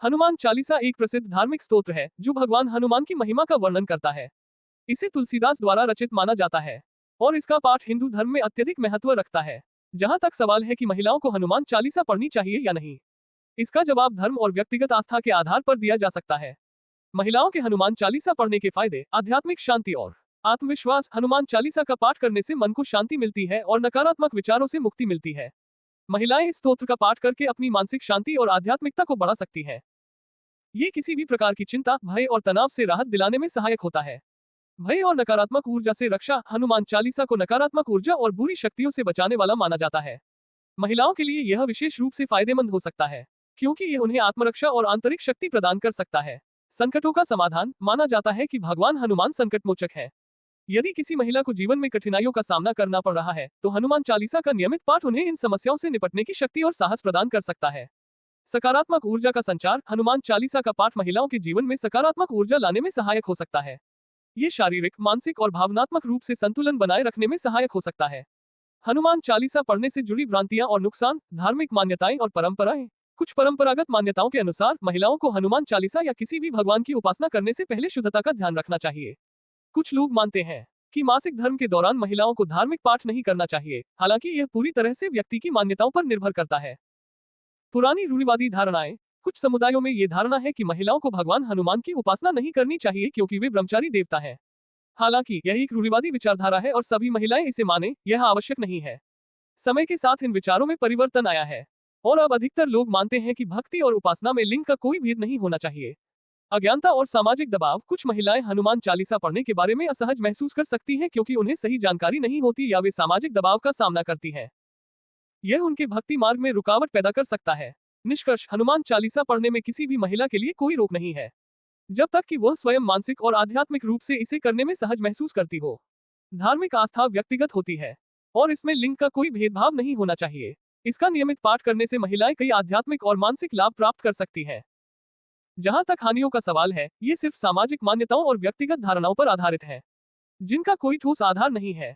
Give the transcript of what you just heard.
हनुमान चालीसा एक प्रसिद्ध धार्मिक स्तोत्र है जो भगवान हनुमान की महिमा का वर्णन करता है। इसे तुलसीदास द्वारा रचित माना जाता है और इसका पाठ हिंदू धर्म में अत्यधिक महत्व रखता है। जहां तक सवाल है कि महिलाओं को हनुमान चालीसा पढ़नी चाहिए या नहीं, इसका जवाब धर्म और व्यक्तिगत आस्था के आधार पर दिया जा सकता है। महिलाओं के हनुमान चालीसा पढ़ने के फायदे: आध्यात्मिक शांति और आत्मविश्वास। हनुमान चालीसा का पाठ करने से मन को शांति मिलती है और नकारात्मक विचारों से मुक्ति मिलती है। महिलाएं इस स्तोत्र का पाठ करके अपनी मानसिक शांति और आध्यात्मिकता को बढ़ा सकती हैं। ये किसी भी प्रकार की चिंता, भय और तनाव से राहत दिलाने में सहायक होता है। भय और नकारात्मक ऊर्जा से रक्षा। हनुमान चालीसा को नकारात्मक ऊर्जा और बुरी शक्तियों से बचाने वाला माना जाता है। महिलाओं के लिए यह विशेष रूप से फायदेमंद हो सकता है क्योंकि यह उन्हें आत्मरक्षा और आंतरिक शक्ति प्रदान कर सकता है। संकटों का समाधान। माना जाता है कि भगवान हनुमान संकटमोचक है। यदि किसी महिला को जीवन में कठिनाइयों का सामना करना पड़ रहा है तो हनुमान चालीसा का नियमित पाठ उन्हें इन समस्याओं से निपटने की शक्ति और साहस प्रदान कर सकता है। सकारात्मक ऊर्जा का संचार। हनुमान चालीसा का पाठ महिलाओं के जीवन में सकारात्मक ऊर्जा लाने में सहायक हो सकता है। ये शारीरिक, मानसिक और भावनात्मक रूप से संतुलन बनाए रखने में सहायक हो सकता है। हनुमान चालीसा पढ़ने से जुड़ी भ्रांतियां और नुकसान। धार्मिक मान्यताएं और परंपराएं। कुछ परंपरागत मान्यताओं के अनुसार महिलाओं को हनुमान चालीसा या किसी भी भगवान की उपासना करने से पहले शुद्धता का ध्यान रखना चाहिए। कुछ लोग मानते हैं कि मासिक धर्म के दौरान महिलाओं को धार्मिक पाठ नहीं करना चाहिए, हालांकि यह पूरी तरह से व्यक्ति की मान्यताओं पर निर्भर करता है। पुरानी रूढ़िवादी धारणाएं। कुछ समुदायों में ये धारणा है कि महिलाओं को भगवान हनुमान की उपासना नहीं करनी चाहिए क्योंकि वे ब्रह्मचारी देवता हैं। हालांकि यह एक रूढ़िवादी विचारधारा है और सभी महिलाएं इसे माने, यह आवश्यक नहीं है। समय के साथ इन विचारों में परिवर्तन आया है और अब अधिकतर लोग मानते हैं कि भक्ति और उपासना में लिंग का कोई भेद नहीं होना चाहिए। अज्ञानता और सामाजिक दबाव। कुछ महिलाएं हनुमान चालीसा पढ़ने के बारे में असहज महसूस कर सकती हैं क्योंकि उन्हें सही जानकारी नहीं होती या वे सामाजिक दबाव का सामना करती हैं। यह उनके भक्ति मार्ग में रुकावट पैदा कर सकता है। निष्कर्ष: हनुमान चालीसा पढ़ने में किसी भी महिला के लिए कोई रोक नहीं है, जब तक कि वह स्वयं मानसिक और आध्यात्मिक रूप से इसे करने में सहज महसूस करती हो। धार्मिक आस्था व्यक्तिगत होती है और इसमें लिंग का कोई भेदभाव नहीं होना चाहिए। इसका नियमित पाठ करने से महिलाएं कई आध्यात्मिक और मानसिक लाभ प्राप्त कर सकती हैं। जहां तक हानियों का सवाल है, ये सिर्फ सामाजिक मान्यताओं और व्यक्तिगत धारणाओं पर आधारित है, जिनका कोई ठोस आधार नहीं है।